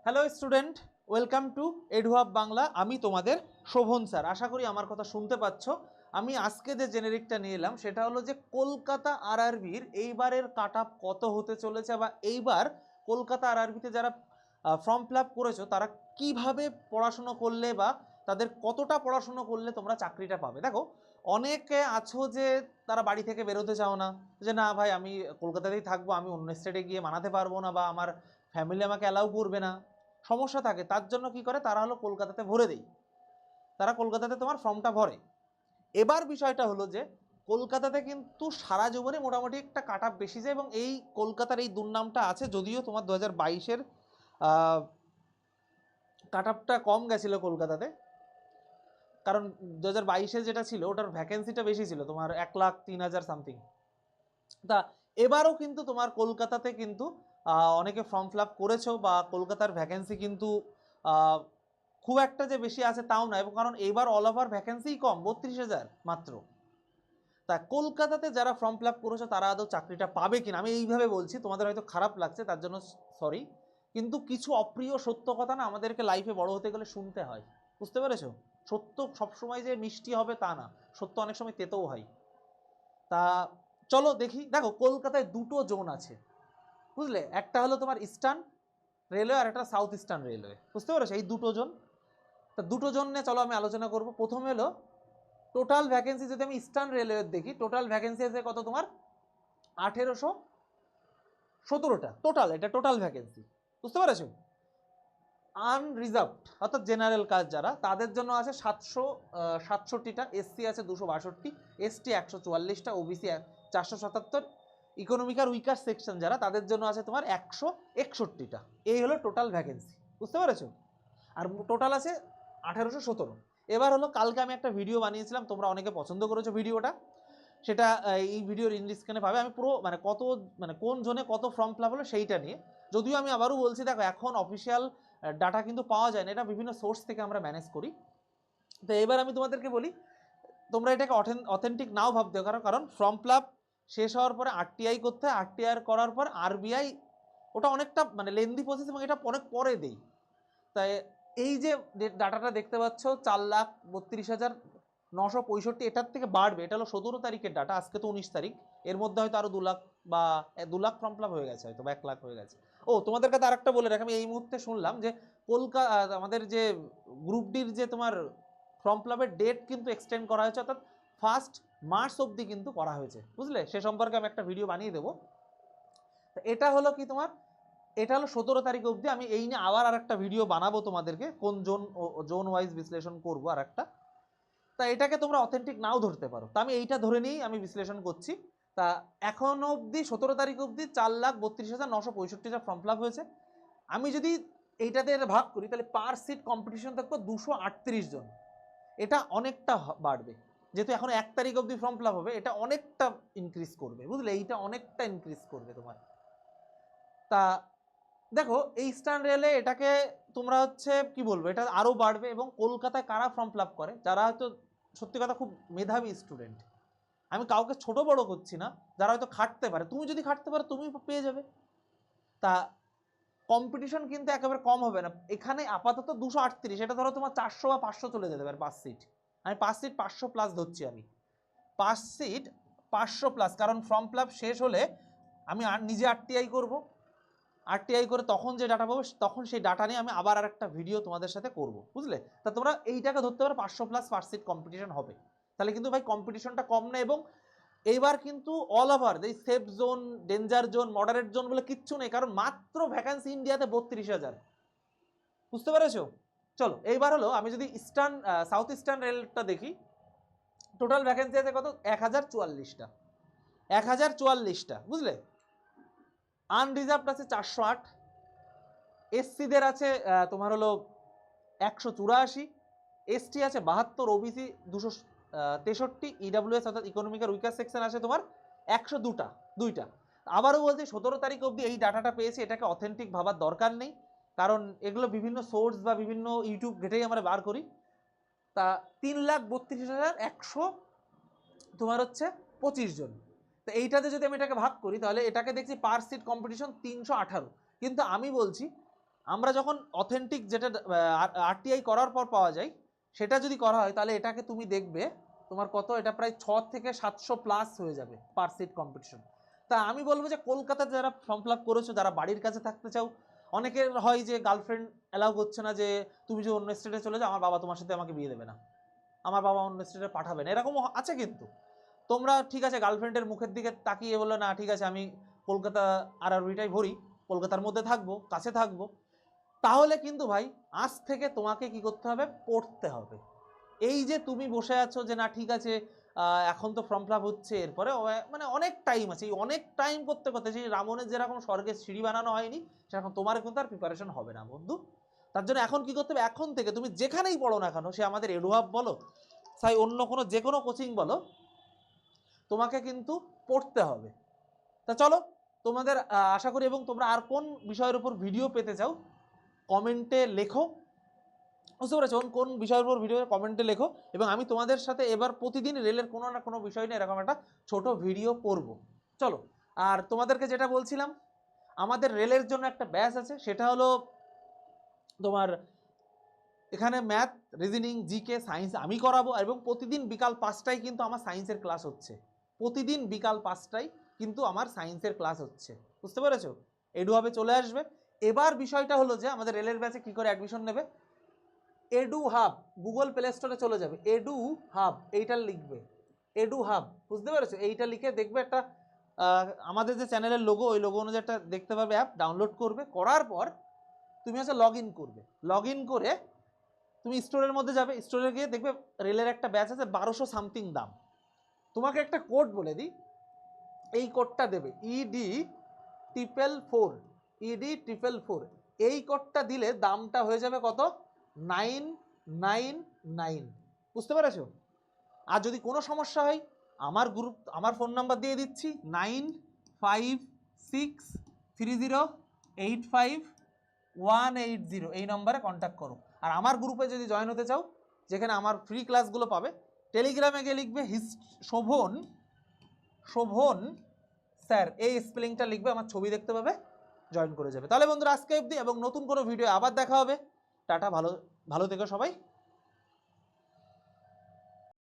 Hello student, welcome to এডুহাব Bangla. আমি তোমাদের Sovan sir. আশা করি আমার কথা শুনতে পাচ্ছ। আমি আজকে যে জেনারিকটা নিয়ে এলাম সেটা হলো যে কলকাতা আরআরবির এইবারের কাট অফ কত হতে চলেছে, বা এইবার কলকাতা আরআরবিতে যারা ফর্ম ফিল আপ করেছো তারা কিভাবে পড়াশুনো করলে বা তাদের কতটা পড়াশুনো করলে তোমরা চাকরিটা পাবে। দেখো, অনেকে আছো যে তারা বাড়ি থেকে বেরোতে চাও না, যে না ভাই আমি কলকাতাতেই থাকবো, আমি অন্য স্টেটে গিয়ে মানাতে পারবো না, বা আমার ফ্যামিলি আমাকে অ্যালাউ করবে না, সমস্যা থাকে। তার জন্য কি করে, তারা হলো কলকাতাতে ভরে দেয়, তারা কলকাতাতে তোমার ফর্মটা ভরে। এবার বিষয়টা হলো যে কলকাতাতে কিন্তু সারা জীবনে মোটামুটি একটা কাট অফ বেশি যায়, এবং এই কলকাতার এই দুর্নামটা আছে। যদিও তোমার 2022-এর কাট অফটা কম গেছিলো কলকাতাতে, কারণ 2022-এ যেটা ছিল ওটার ভ্যাকেন্সিটা বেশি ছিল, তোমার 1,03,000 সামথিং। তা এবারও কিন্তু তোমার কলকাতাতে কিন্তু অনেকে ফর্ম ফিল আপ করেছো, বা কলকাতার ভ্যাকেন্সি কিন্তু খুব একটা যে বেশি আছে তাও না, এবং কারণ এবার অল ওভার ভ্যাকেন্সিই কম, 32,000 মাত্র। তা কলকাতাতে যারা ফর্ম ফিল আপ করেছো তারা আদৌ চাকরিটা পাবে কিনা, আমি এইভাবে বলছি, তোমাদের হয়তো খারাপ লাগছে তার জন্য সরি, কিন্তু কিছু অপ্রিয় সত্য কথা না আমাদেরকে লাইফে বড় হতে গেলে শুনতে হয়, বুঝতে পেরেছো? সত্য সবসময় যে মিষ্টি হবে তা না, সত্য অনেক সময় তেতেও হয়। তা চলো দেখি। দেখো, কলকাতায় দুটো জোন আছে, বুঝলে? একটা হলো তোমার ইস্টার্ন রেলওয়ে, আর একটা সাউথ ইস্টার্ন রেলওয়ে, বুঝতে পেরেছো? এই দুটো জোন। তা দুটো জোন নিয়ে চলো আমি আলোচনা করব। প্রথমে হলো টোটাল ভ্যাকেন্সি। যদি আমি ইস্টার্ন রেলওয়ে দেখি, টোটাল ভ্যাকেন্সি আছে কত তোমার? 1817টা টোটাল, এটা টোটাল ভ্যাকেন্সি, বুঝতে পেরেছো? আনরিজার্ভড অর্থাৎ জেনারেল কাজ যারা, তাদের জন্য আছে 767টা, এসসি আছে 262, এসটি 144টা, ওবিসি 477, ইকোনমিক আর উইকার সেকশন যারা, তাদের জন্য আছে তোমার 161টা। এই হলো টোটাল ভ্যাকেন্সি, বুঝতে পেরেছো? আর টোটাল আছে 1817। এবার হলো, কালকে আমি একটা ভিডিও বানিয়েছিলাম, তোমরা অনেকে পছন্দ করেছো ভিডিওটা, সেটা এই ভিডিওর ইনডিসক্রিপশনে পাবে। আমি পুরো কোন জোনে কত ফর্ম ফিল আপ হলো সেইটা নিয়ে। যদিও আমি আবারও বলছি, দেখো এখন অফিসিয়াল ডাটা কিন্তু পাওয়া যায় না, এটা বিভিন্ন সোর্স থেকে আমরা ম্যানেজ করি। তো এবার আমি তোমাদেরকে বলি, তোমরা এটাকে অথেন্টিক নাও ভাবতে, কারণ ফর্ম ফিল আপ শেষ হওয়ার পরে আরটিআই করতে হয়, আরটিআই করার পর আরবিআই, ওটা অনেকটা লেন্দি প্রসেস, এবং এটা অনেক পরে দেই। তাই এই যে ডাটাটা দেখতে পাচ্ছ 4,32,965, এটার থেকে বাড়বে। এটা হলো 17 তারিখের ডাটা, আজকে তো 19 তারিখ, এর মধ্যে হয়তো আরো 2 লাখ বা 2 লাখ ফর্ম ফিল আপ হয়ে গেছে, হয়তো 1 লাখ হয়ে গেছে। ও তোমাদের কাছে আরেকটা বলে রাখি, আমি এই মুহূর্তে শুনলাম যে কলকাতা আমাদের যে গ্রুপ ডির যে তোমার ফর্ম ফিল আপের ডেট কিন্তু এক্সটেন্ড করা হয়েছে, অর্থাৎ 1 মার্চ অবধি কিন্তু করা হয়েছে, বুঝলে? সে সম্পর্কে আমি একটা ভিডিও বানিয়ে দেবো। এটা হলো কি তোমার, এটা হলো 17 তারিখ অবধি। আমি এই নিয়ে আবার আর একটা ভিডিও বানাবো তোমাদেরকে, কোন জোন ওয়াইজ বিশ্লেষণ করবো আর একটা। তা এটাকে তোমরা অথেন্টিক নাও ধরতে পারো, তা আমি এইটা ধরে নিয়েই আমি বিশ্লেষণ করছি। তা এখন অবধি 17 তারিখ অবধি 4,32,965 ফর্ম ফিল আপ হয়েছে। আমি যদি এইটাতে ভাগ করি, তাহলে পার সিট কম্পিটিশন থাকবে 238 জন। এটা অনেকটা বাড়বে, যেহেতু এখন 1 তারিখ অবধি ফর্ম ফিল আপ হবে, এটা অনেকটা ইনক্রিজ করবে, বুঝলে? এইটা অনেকটা ইনক্রিজ করবে তোমার। তা দেখো, এই ইস্টার্ন রেলে এটাকে তোমরা হচ্ছে কি বলবো, এটা আরও বাড়বে। এবং কলকাতায় কারা ফর্ম ফিল আপ করে, যারা হয়তো সত্যি কথা খুব মেধাবী স্টুডেন্ট, আমি কাউকে ছোট বড় করছি না, যারা হয়তো খাটতে পারে, তুমি যদি খাটতে পারো তুমি পেয়ে যাবে। তা কম্পিটিশন কিন্তু একেবারে কম হবে না এখানে। আপাতত 238, এটা ধরো তোমার 400 বা 500 চলে যেতে পারে 5 সিট। আমি 5 সিট 500 প্লাস ধরছি, আমি 5 সিট 500 প্লাস, কারণ ফর্ম ফিল আপ শেষ হলে আমি নিজে আরটিআই করবো, আরটিআই করে তখন যে ডাটা পাবো, তখন সেই ডাটা নিয়ে আমি আবার আরেকটা ভিডিও তোমাদের সাথে করব, বুঝলে? তা তোমরা এইটাকে ধরতে পারো 500 প্লাস পার সিট কম্পিটিশন হবে। তাহলে কিন্তু ভাই কম্পিটিশনটা কম না। এবং এইবার কিন্তু অল ওভার এই safe zone, danger zone, moderate zone বলে কিচ্ছু নেই, কারণ মাত্র ভ্যাকান্সি ইন্ডিয়াতে 32,000, বুঝতে পেরেছো? চলো এইবার হলো, আমি যদি সাউথ ইস্টার্ন রেলটা দেখি, টোটাল ভ্যাকেন্সি আছে কত? 1,044টা, 1,044টা, বুঝলে? আনরিজার্ভড আছে 408, এসসিদের আছে তোমার হলো 184, এসটি আছে 72, ওবিসি 263, ইডাব্লিউএস অর্থাৎ ইকোনমিক আর উইকার সেকশন আছে তোমার 102টা। আবারও বলছি 17 তারিখ অবধি এই ডাটাটা পেয়েছি, এটাকে অথেন্টিক ভাবার দরকার নেই, কারণ এগুলো বিভিন্ন সোর্স বা বিভিন্ন ইউটিউব ঘেটেই আমরা বার করি। তা 3,32,100 তোমার হচ্ছে 25 জন। তো এইটাতে যদি আমি এটাকে ভাগ করি, তাহলে এটাকে দেখছি পার সিট কম্পিটিশন 318। কিন্তু আমি বলছি, আমরা যখন অথেন্টিক যেটা আরটিআই করার পর পাওয়া যায় সেটা যদি করা হয় তাহলে এটাকে তুমি দেখবে তোমার কত, এটা প্রায় 6 থেকে 700 প্লাস হয়ে যাবে পার সিট কম্পিটিশন। তা আমি বলবো যে কলকাতাতে যারা ফর্ম ফিল আপ করেছো, যারা বাড়ির কাছে থাকতে চাও, অনেকের হয় যে গার্লফ্রেন্ড অ্যালাউ করছে না, যে তুমি যে অন্য স্টেটে চলে যাও আমার বাবা তোমার সাথে আমাকে বিয়ে দেবে না, আমার বাবা অন্য স্টেটে পাঠাবে না, এরকমও আছে। কিন্তু তোমরা ঠিক আছে গার্লফ্রেন্ডের মুখের দিকে তাকিয়ে বললো না ঠিক আছে আমি কলকাতা আরআরবিটাই ভরি, কলকাতার মধ্যে থাকবো, কাছে থাকবো, তাহলে কিন্তু ভাই আজ থেকে তোমাকে কি করতে হবে, পড়তে হবে। এই যে তুমি বসে আছো যে না ঠিক আছে এখন তো ফর্ম ফিল আপ হচ্ছে, এরপরে মানে অনেক টাইম আছে, এই অনেক টাইম করতে করতে সেই রামনের যেরকম স্বর্গের সিঁড়ি বানানো হয়নি সেরকম তোমার কিন্তু আর প্রিপারেশন হবে না বন্ধু। তার জন্য এখন কি করতে হবে, এখন থেকে তুমি যেখানেই পড়ো না কেন, সে আমাদের এডুহাব বলো তাই অন্য কোনো যে কোনো কোচিং বলো, তোমাকে কিন্তু পড়তে হবে। তা চলো তোমাদের আশা করি, এবং তোমরা আর কোন বিষয়ের উপর ভিডিও পেতে চাও কমেন্টে লেখো, বুঝতে পেরেছো, কোন বিষয়ের উপর ভিডিও কমেন্টে লেখো, এবং আমি তোমাদের সাথে এবার প্রতিদিন রেলের কোনো না কোনো বিষয় নিয়ে এরকম একটা ছোট ভিডিও করব। চলো, আর তোমাদেরকে যেটা বলছিলাম, আমাদের রেলের জন্য একটা ব্যাচ আছে, সেটা হলো তোমার এখানে ম্যাথ, রিজনিং, জিকে, সায়েন্স আমি করাবো, এবং প্রতিদিন বিকাল 5টায় কিন্তু আমার সায়েন্সের ক্লাস হচ্ছে, প্রতিদিন বিকাল 5টায় কিন্তু আমার সায়েন্সের ক্লাস হচ্ছে, বুঝতে পেরেছো। এডুহাবে চলে আসবে। এবার বিষয়টা হলো যে আমাদের রেলের ব্যাচে কি করে অ্যাডমিশন নেবে, এডু হাব, গুগল প্লে স্টোরে চলে যাবে, এডু হাব এইটা লিখবে, এডু হাব, বুঝতে পেরেছো, এইটা লিখে দেখবে একটা আমাদের যে চ্যানেলের লোগো, ওই লোগো অনুযায়ী একটা দেখতে পাবে, অ্যাপ ডাউনলোড করবে, করার পর তুমি হচ্ছে লগ ইন করবে, লগ ইন করে তুমি স্টোরের মধ্যে যাবে, স্টোরে গিয়ে দেখবে রেলের একটা ব্যাচ আছে 1200 সামথিং দাম। তোমাকে একটা কোড বলে দিই, এই কোডটা দেবে ED444, ED444, এই কোডটা দিলে দামটা হয়ে যাবে কত, 999, বুঝতে পেরেছো। আর যদি কোনো সমস্যা হয় আমার গ্রুপ, আমার ফোন নাম্বার দিয়ে দিচ্ছি 9563085180, এই নম্বরে কন্ট্যাক্ট করো। আর আমার গ্রুপে যদি জয়েন হতে চাও, যেখানে আমার ফ্রি ক্লাসগুলো পাবে, টেলিগ্রামে গিয়ে লিখবে শোভন, শোভন স্যার, এই স্পেলিংটা লিখবে, আমার ছবি দেখতে পাবে, জয়েন করে যাবে। তাহলে বন্ধুরা আজকে অবধি, এবং নতুন কোনো ভিডিও আবার দেখা হবে। টাটা, ভালো ভালো থেকো সবাই।